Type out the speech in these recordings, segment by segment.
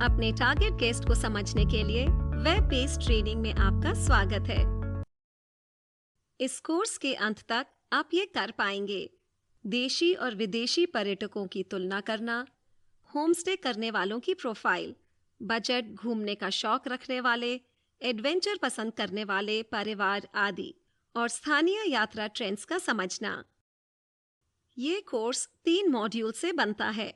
अपने target guest को समझने के लिए वेब बेस्ड ट्रेनिंग में आपका स्वागत है। इस कोर्स के अंत तक आप ये कर पाएंगे: देशी और विदेशी पर्यटकों की तुलना करना, होमस्टे करने वालों की प्रोफाइल, बजट, घूमने का शौक रखने वाले, एडवेंचर पसंद करने वाले परिवार आदि, और स्थानीय यात्रा ट्रेंड्स का समझना। ये कोर्स 3 मॉड्यूल से बनता है।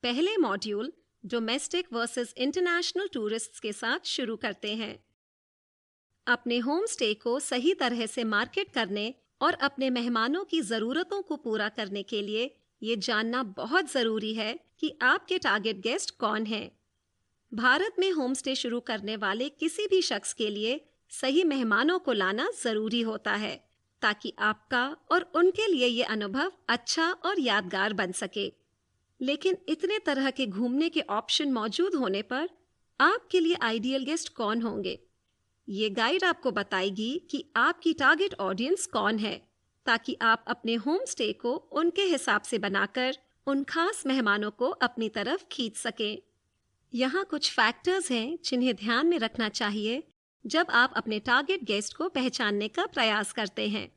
पहले module domestic versus international tourists के साथ शुरू करते हैं। अपने होम स्टे को सही तरह से मार्केट करने और अपने मेहमानों की ज़रूरतों को पूरा करने के लिए ये जानना बहुत ज़रूरी है कि आपके टारगेट गेस्ट कौन हैं। भारत में होम स्टे शुरू करने वाले किसी भी शख्स के लिए सही मेहमानों को लाना ज़रूरी होता है, ताकि आपका और उनके लिए ये अनुभव अच्छा और यादगार बन सके। लेकिन इतने तरह के घूमने के ऑप्शन मौजूद होने पर आपके लिए आइडियल गेस्ट कौन होंगे? ये गाइड आपको बताएगी कि आपकी टारगेट ऑडियंस कौन है, ताकि आप अपने होम स्टे को उनके हिसाब से बनाकर उन खास मेहमानों को अपनी तरफ खींच सकें। यहाँ कुछ फैक्टर्स हैं जिन्हें ध्यान में रखना चाहिए जब आप अपने टारगेट गेस्ट को पहचानने का प्रयास करते हैं: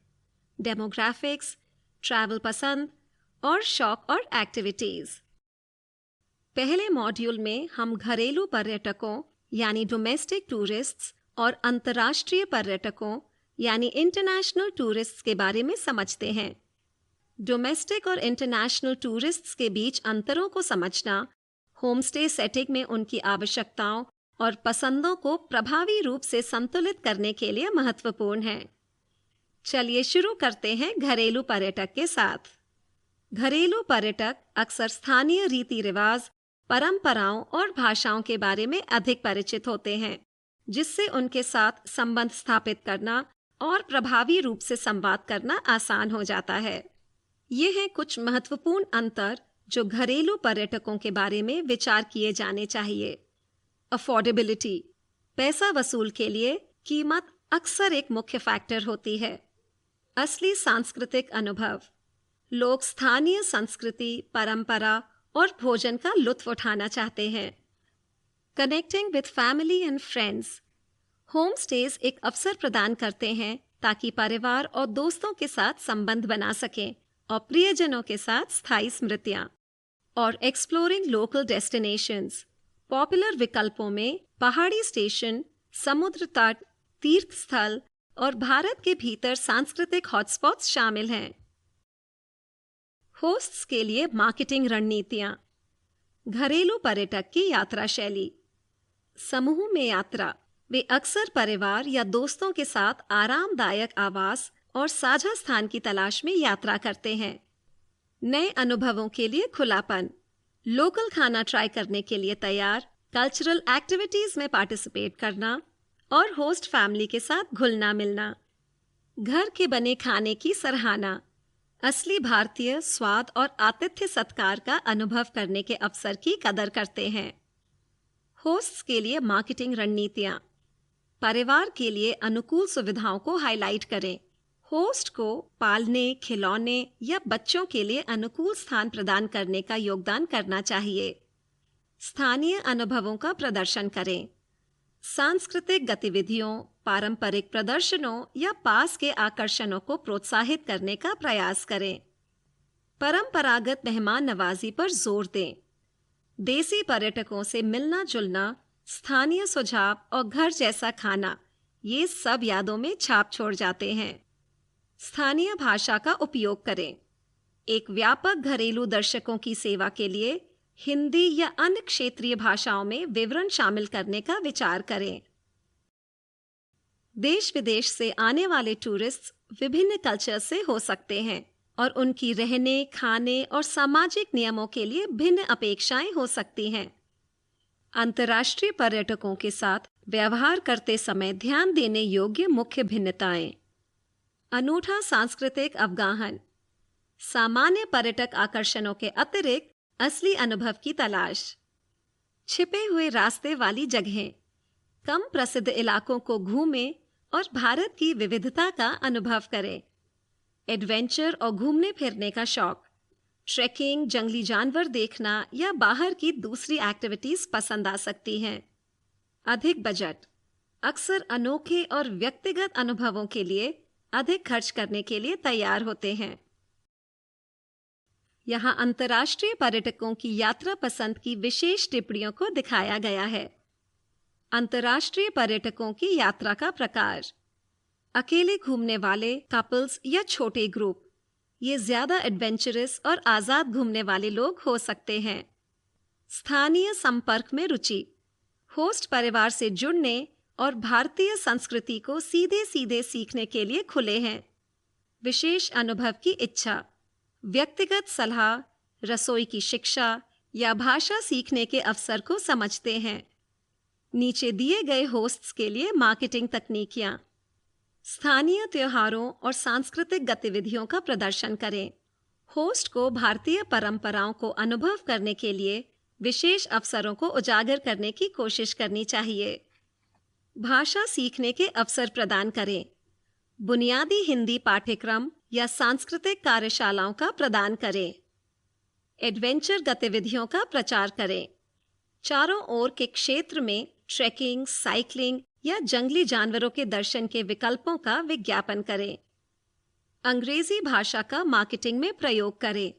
डेमोग्राफिक्स, ट्रैवल पसंद और शौक और एक्टिविटीज। पहले मॉड्यूल में हम घरेलू पर्यटकों यानी डोमेस्टिक टूरिस्ट्स और अंतर्राष्ट्रीय पर्यटकों यानी इंटरनेशनल टूरिस्ट्स के बारे में समझते हैं। डोमेस्टिक और इंटरनेशनल टूरिस्ट्स के बीच अंतरों को समझना होमस्टे सेटिंग में उनकी आवश्यकताओं और पसंदों को प्रभावी रूप से संतुलित करने के लिए महत्वपूर्ण है। चलिए शुरू करते हैं घरेलू पर्यटक के साथ। घरेलू पर्यटक अक्सर स्थानीय रीति रिवाज, परंपराओं और भाषाओं के बारे में अधिक परिचित होते हैं, जिससे उनके साथ संबंध स्थापित करना और प्रभावी रूप से संवाद करना आसान हो जाता है। ये हैं कुछ महत्वपूर्ण अंतर जो घरेलू पर्यटकों के बारे में विचार किए जाने चाहिए। अफोर्डेबिलिटी, पैसा वसूल के लिए कीमत अक्सर एक मुख्य फैक्टर होती है। असली सांस्कृतिक अनुभव, लोग स्थानीय संस्कृति, परंपरा और भोजन का लुत्फ उठाना चाहते हैं। Connecting with family and friends, home stage एक अवसर प्रदान करते हैं ताकि परिवार और दोस्तों के साथ संबंध बना सकें और प्रियजनों के साथ स्थायी स्मृतियां। और एक्सप्लोरिंग लोकल डेस्टिनेशंस, पॉपुलर विकल्पों में पहाड़ी स्टेशन, समुद्र तट, तीर्थ स्थल और भारत के भीतर सांस्कृतिक हॉटस्पॉट्स शामिल हैं। होस्ट्स के लिए मार्केटिंग रणनीतियां। घरेलू पर्यटक की यात्रा शैली, समूह में यात्रा, वे अक्सर परिवार या दोस्तों के साथ आरामदायक आवास और साझा स्थान की तलाश में यात्रा करते हैं। नए अनुभवों के लिए खुलापन, लोकल खाना ट्राई करने के लिए तैयार, कल्चरल एक्टिविटीज में पार्टिसिपेट करना और होस्ट फैमिली के साथ घुलना मिलना। घर के बने खाने की सराहना, असली भारतीय स्वाद और आतिथ्य सत्कार का अनुभव करने के अवसर की कदर करते हैं। होस्ट्स के लिए मार्केटिंग रणनीतियां, परिवार के लिए अनुकूल सुविधाओं को हाईलाइट करें। होस्ट को पालने, खिलौने या बच्चों के लिए अनुकूल स्थान प्रदान करने का योगदान करना चाहिए। स्थानीय अनुभवों का प्रदर्शन करें। सांस्कृतिक गतिविधियों, पारंपरिक प्रदर्शनों या पास के आकर्षणों को प्रोत्साहित करने का प्रयास करें। परंपरागत मेहमान नवाजी पर जोर दें। देसी पर्यटकों से मिलना जुलना, स्थानीय सुझाव और घर जैसा खाना, ये सब यादों में छाप छोड़ जाते हैं। स्थानीय भाषा का उपयोग करें। एक व्यापक घरेलू दर्शकों की सेवा के लिए हिंदी या अन्य क्षेत्रीय भाषाओं में विवरण शामिल करने का विचार करें। देश विदेश से आने वाले टूरिस्ट विभिन्न कल्चर से हो सकते हैं और उनकी रहने, खाने और सामाजिक नियमों के लिए भिन्न अपेक्षाएं हो सकती हैं। अंतर्राष्ट्रीय पर्यटकों के साथ व्यवहार करते समय ध्यान देने योग्य मुख्य भिन्नताएं: अनूठा सांस्कृतिक अवगाहन, सामान्य पर्यटक आकर्षणों के अतिरिक्त असली अनुभव की तलाश, छिपे हुए रास्ते वाली जगहें, कम प्रसिद्ध इलाकों को घूमें और भारत की विविधता का अनुभव करें। एडवेंचर और घूमने फिरने का शौक, ट्रैकिंग, जंगली जानवर देखना या बाहर की दूसरी एक्टिविटीज पसंद आ सकती हैं। अधिक बजट अक्सर अनोखे और व्यक्तिगत अनुभवों के लिए अधिक खर्च करने के लिए तैयार होते हैं। यहाँ अंतर्राष्ट्रीय पर्यटकों की यात्रा पसंद की विशेष टिप्पणियों को दिखाया गया है। अंतर्राष्ट्रीय पर्यटकों की यात्रा का प्रकार: अकेले घूमने वाले, कपल्स या छोटे ग्रुप। ये ज्यादा एडवेंचरस और आजाद घूमने वाले लोग हो सकते हैं। स्थानीय संपर्क में रुचि, होस्ट परिवार से जुड़ने और भारतीय संस्कृति को सीधे सीधे सीखने के लिए खुले हैं। विशेष अनुभव की इच्छा, व्यक्तिगत सलाह, रसोई की शिक्षा या भाषा सीखने के अवसर को समझते हैं। नीचे दिए गए होस्ट्स के लिए मार्केटिंग तकनीकियां: स्थानीय त्योहारों और सांस्कृतिक गतिविधियों का प्रदर्शन करें। होस्ट को भारतीय परंपराओं को अनुभव करने के लिए विशेष अवसरों को उजागर करने की कोशिश करनी चाहिए। भाषा सीखने के अवसर प्रदान करें। बुनियादी हिंदी पाठ्यक्रम या सांस्कृतिक कार्यशालाओं का प्रदान करें। एडवेंचर गतिविधियों का प्रचार करें। चारों ओर के क्षेत्र में ट्रैकिंग, साइकिलिंग या जंगली जानवरों के दर्शन के विकल्पों का विज्ञापन करें। अंग्रेजी भाषा का मार्केटिंग में प्रयोग करें।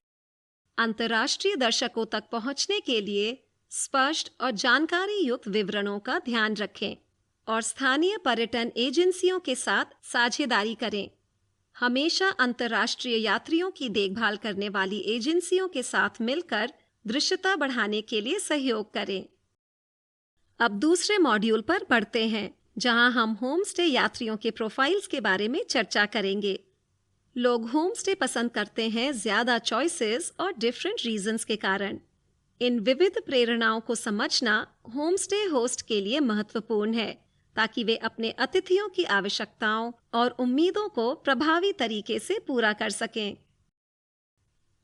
अंतर्राष्ट्रीय दर्शकों तक पहुंचने के लिए स्पष्ट और जानकारी युक्त विवरणों का ध्यान रखें और स्थानीय पर्यटन एजेंसियों के साथ साझेदारी करें। हमेशा अंतर्राष्ट्रीय यात्रियों की देखभाल करने वाली एजेंसियों के साथ मिलकर दृश्यता बढ़ाने के लिए सहयोग करें। अब दूसरे मॉड्यूल पर बढ़ते हैं, जहां हम होम स्टे यात्रियों के प्रोफाइल्स के बारे में चर्चा करेंगे। लोग होम स्टे पसंद करते हैं ज्यादा चॉइसेस और डिफरेंट रीजंस के कारण। इन विविध प्रेरणाओं को समझना होम स्टे होस्ट के लिए महत्वपूर्ण है, ताकि वे अपने अतिथियों की आवश्यकताओं और उम्मीदों को प्रभावी तरीके से पूरा कर सकें।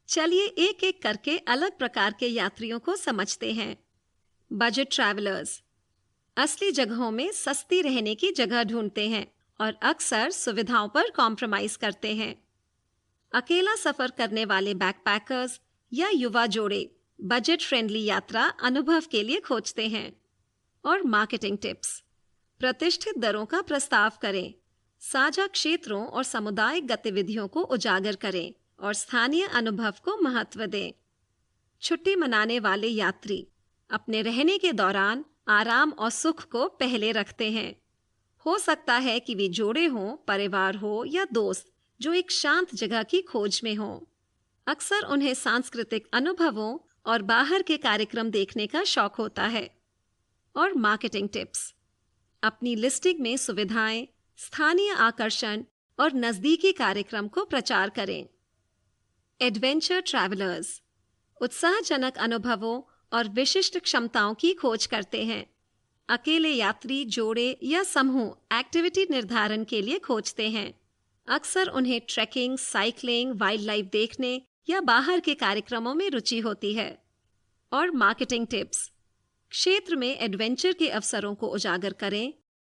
चलिए एक एक करके अलग प्रकार के यात्रियों को समझते हैं। बजट ट्रैवलर्स असली जगहों में सस्ती रहने की जगह ढूंढते हैं और अक्सर सुविधाओं पर कॉम्प्रोमाइज करते हैं। अकेला सफर करने वाले बैकपैकर्स या युवा जोड़े बजट फ्रेंडली यात्रा अनुभव के लिए खोजते हैं। और मार्केटिंग टिप्स: प्रतिष्ठित दरों का प्रस्ताव करें, साझा क्षेत्रों और सामुदायिक गतिविधियों को उजागर करें और स्थानीय अनुभव को महत्व दें। छुट्टी मनाने वाले यात्री अपने रहने के दौरान आराम और सुख को पहले रखते हैं। हो सकता है कि वे जोड़े हों, परिवार हो या दोस्त जो एक शांत जगह की खोज में हों। अक्सर उन्हें सांस्कृतिक अनुभवों और बाहर के कार्यक्रम देखने का शौक होता है। और मार्केटिंग टिप्स: अपनी लिस्टिंग में सुविधाएं, स्थानीय आकर्षण और नजदीकी कार्यक्रम को प्रचार करें। एडवेंचर ट्रैवलर्स उत्साहजनक अनुभवों और विशिष्ट क्षमताओं की खोज करते हैं। अकेले यात्री, जोड़े या समूह एक्टिविटी निर्धारण के लिए खोजते हैं। अक्सर उन्हें ट्रैकिंग, साइकिलिंग, वाइल्ड लाइफ देखने या बाहर के कार्यक्रमों में रुचि होती है। और मार्केटिंग टिप्स: क्षेत्र में एडवेंचर के अवसरों को उजागर करें,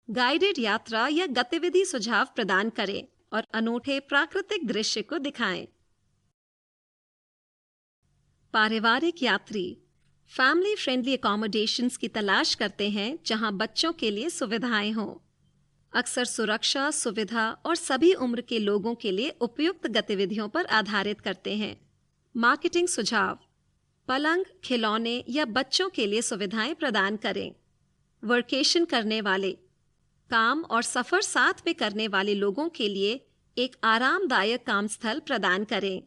गाइडेड यात्रा या गतिविधि सुझाव प्रदान करें और अनूठे प्राकृतिक दृश्य को दिखाएं। पारिवारिक यात्री फैमिली फ्रेंडली अकोमोडेशंस की तलाश करते हैं जहां बच्चों के लिए सुविधाएं हों। अक्सर सुरक्षा, सुविधा और सभी उम्र के लोगों के लिए उपयुक्त गतिविधियों पर आधारित करते हैं। मार्केटिंग सुझाव: पलंग, खिलौने या बच्चों के लिए सुविधाएं प्रदान करें। वर्केशन करने वाले काम और सफर साथ में करने वाले लोगों के लिए एक आरामदायक काम स्थल प्रदान करें।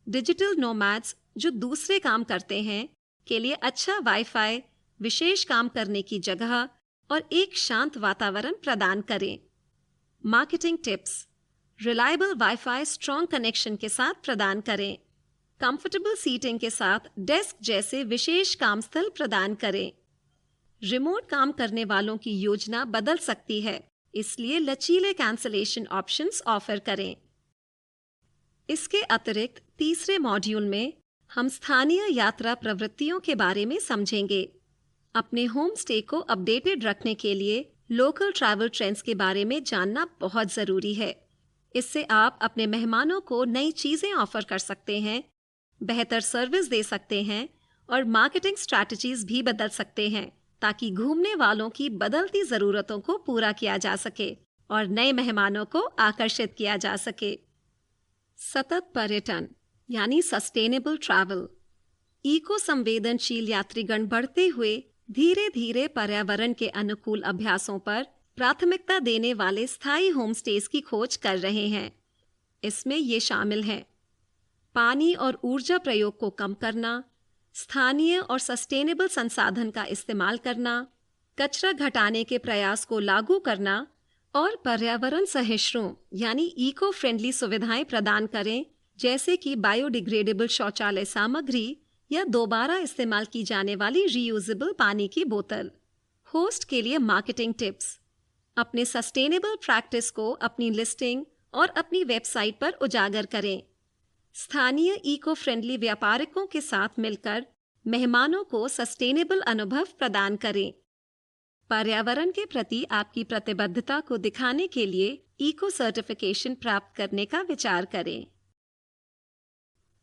डिजिटल नोमैड्स जो दूसरे काम करते हैं के लिए अच्छा वाईफाई, विशेष काम करने की जगह और एक शांत वातावरण प्रदान करें। Marketing tips: reliable wifi strong connection के साथ प्रदान करें। कंफर्टेबल सीटिंग के साथ डेस्क जैसे विशेष काम स्थल प्रदान करें। रिमोट काम करने वालों की योजना बदल सकती है, इसलिए लचीले कैंसलेशन ऑप्शंस ऑफर करें। इसके अतिरिक्त तीसरे मॉड्यूल में हम स्थानीय यात्रा प्रवृत्तियों के बारे में समझेंगे। अपने होम स्टे को अपडेटेड रखने के लिए लोकल ट्रैवल ट्रेंड्स के बारे में जानना बहुत ज़रूरी है। इससे आप अपने मेहमानों को नई चीज़ें ऑफर कर सकते हैं बेहतर सर्विस दे सकते हैं और मार्केटिंग स्ट्रैटेजीज भी बदल सकते हैं ताकि घूमने वालों की बदलती ज़रूरतों को पूरा किया जा सके और नए मेहमानों को आकर्षित किया जा सके। सतत पर्यटन यानी सस्टेनेबल ट्रैवल। इको संवेदनशील यात्रीगण बढ़ते हुए धीरे धीरे पर्यावरण के अनुकूल अभ्यासों पर प्राथमिकता देने वाले स्थायी होमस्टेज की खोज कर रहे हैं। इसमें ये शामिल है पानी और ऊर्जा प्रयोग को कम करना, स्थानीय और सस्टेनेबल संसाधन का इस्तेमाल करना, कचरा घटाने के प्रयास को लागू करना और पर्यावरण सहिष्णु यानी इको फ्रेंडली सुविधाएं प्रदान करें, जैसे कि बायोडिग्रेडेबल शौचालय सामग्री या दोबारा इस्तेमाल की जाने वाली रीयूजेबल पानी की बोतल। होस्ट के लिए मार्केटिंग टिप्स। अपने सस्टेनेबल प्रैक्टिस को अपनी लिस्टिंग और अपनी वेबसाइट पर उजागर करें। स्थानीय इको फ्रेंडली व्यापारिकों के साथ मिलकर मेहमानों को सस्टेनेबल अनुभव प्रदान करें। पर्यावरण के प्रति आपकी प्रतिबद्धता को दिखाने के लिए इको सर्टिफिकेशन प्राप्त करने का विचार करें।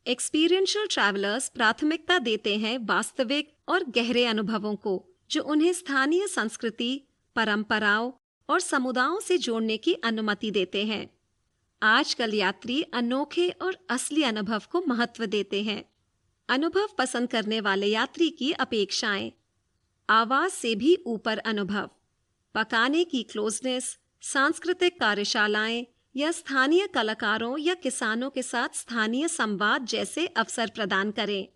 एक्सपीरियंशियल ट्रैवलर्स प्राथमिकता देते हैं वास्तविक और गहरे अनुभवों को, जो उन्हें स्थानीय संस्कृति, परंपराओं और समुदायों से जोड़ने की अनुमति देते हैं। आजकल यात्री अनोखे और असली अनुभव को महत्व देते हैं। अनुभव पसंद करने वाले यात्री की अपेक्षाएं। आवाज से भी ऊपर अनुभव, पकाने की क्लोजनेस, सांस्कृतिक कार्यशालाएं या स्थानीय कलाकारों या किसानों के साथ स्थानीय संवाद जैसे अवसर प्रदान करें।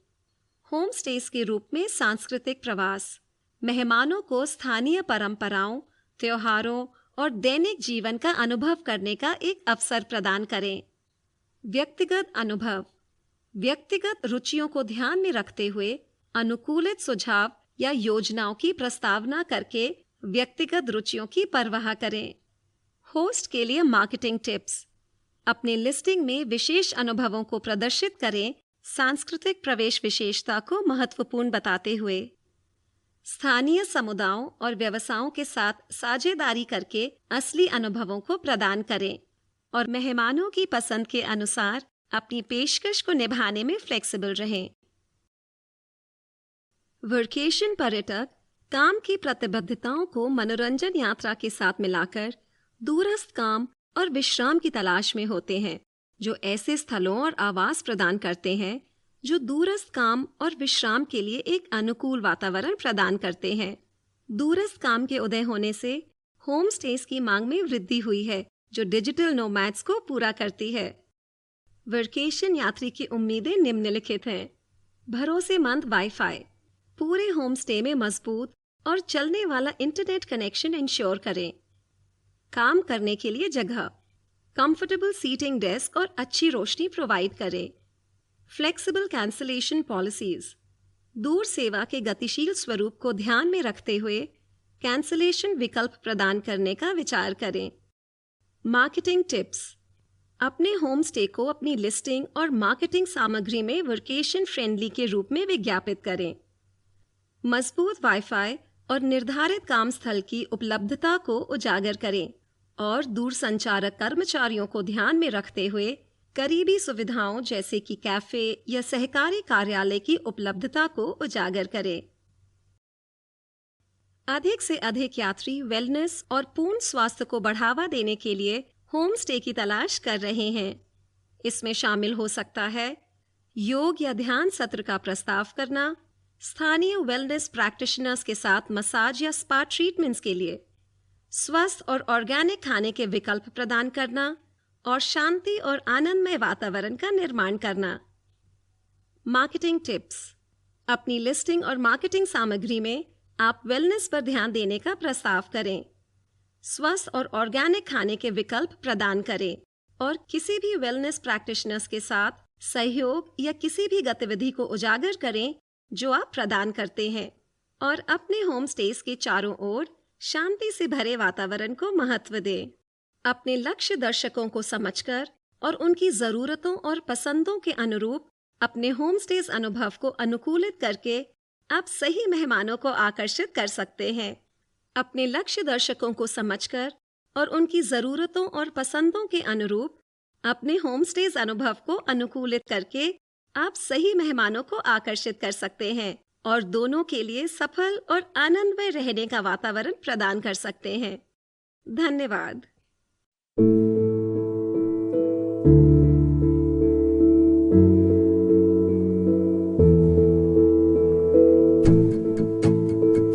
होम स्टेज के रूप में सांस्कृतिक प्रवास। मेहमानों को स्थानीय परंपराओं, त्योहारों और दैनिक जीवन का अनुभव करने का एक अवसर प्रदान करें। व्यक्तिगत अनुभव। व्यक्तिगत रुचियों को ध्यान में रखते हुए अनुकूलित सुझाव या योजनाओं की प्रस्तावना करके व्यक्तिगत रुचियों की परवाह करें। होस्ट के लिए मार्केटिंग टिप्स। अपने लिस्टिंग में विशेष अनुभवों को प्रदर्शित करें, सांस्कृतिक प्रवेश विशेषता को महत्वपूर्ण बताते हुए। स्थानीय समुदायों और व्यवसायों के साथ साझेदारी करके असली अनुभवों को प्रदान करें और मेहमानों की पसंद के अनुसार अपनी पेशकश को निभाने में फ्लेक्सिबल रहें। वर्केशन पर्यटक काम की प्रतिबद्धताओं को मनोरंजन यात्रा के साथ मिलाकर दूरस्थ काम और विश्राम की तलाश में होते हैं, जो ऐसे स्थलों और आवास प्रदान करते हैं जो दूरस्थ काम और विश्राम के लिए एक अनुकूल वातावरण प्रदान करते हैं। दूरस्थ काम के उदय होने से होम स्टेज की मांग में वृद्धि हुई है, जो डिजिटल नोमैड्स को पूरा करती है। वर्केशन यात्री की उम्मीदें निम्नलिखित हैं। भरोसेमंद वाईफाई। पूरे होम स्टे में मजबूत और चलने वाला इंटरनेट कनेक्शन इंश्योर करें। काम करने के लिए जगह, कंफर्टेबल सीटिंग डेस्क और अच्छी रोशनी प्रोवाइड करें। Flexible cancellation policies. दूर सेवा के गतिशील स्वरूप को ध्यान में रखते हुए कैंसलेशन विकल्प प्रदान करने का विचार करें। Marketing tips. अपने होम स्टे को अपनी लिस्टिंग और मार्केटिंग सामग्री में वर्केशन फ्रेंडली के रूप में विज्ञापित करें। मजबूत वाईफाई और निर्धारित काम स्थल की उपलब्धता को उजागर करें और दूरसंचारक कर्मचारियों को ध्यान में रखते हुए करीबी सुविधाओं जैसे कि कैफे या सहकारी कार्यालय की उपलब्धता को उजागर करें। अधिक से अधिक यात्री वेलनेस और पूर्ण स्वास्थ्य को बढ़ावा देने के लिए होम स्टे की तलाश कर रहे हैं। इसमें शामिल हो सकता है योग या ध्यान सत्र का प्रस्ताव करना, स्थानीय वेलनेस प्रैक्टिशनर्स के साथ मसाज या स्पा ट्रीटमेंट्स के लिए, स्वस्थ और ऑर्गेनिक खाने के विकल्प प्रदान करना और शांति और आनंदमय वातावरण का निर्माण करना। Marketing tips. अपनी लिस्टिंग और मार्केटिंग सामग्री में आप वेलनेस पर ध्यान देने का प्रस्ताव करें, स्वस्थ और ऑर्गेनिक खाने के विकल्प प्रदान करें और किसी भी वेलनेस प्रैक्टिशनर्स के साथ सहयोग या किसी भी गतिविधि को उजागर करें जो आप प्रदान करते हैं और अपने होम स्टेज के चारों ओर शांति से भरे वातावरण को महत्व दें। अपने लक्ष्य दर्शकों को समझकर और उनकी ज़रूरतों और पसंदों के अनुरूप अपने होम स्टेज अनुभव को अनुकूलित करके आप सही मेहमानों को आकर्षित कर सकते हैं। अपने लक्ष्य दर्शकों को समझकर और उनकी ज़रूरतों और पसंदों के अनुरूप अपने होम स्टेज अनुभव को अनुकूलित करके आप सही मेहमानों को आकर्षित कर सकते हैं और दोनों के लिए सफल और आनंदमय रहने का वातावरण प्रदान कर सकते हैं। धन्यवाद।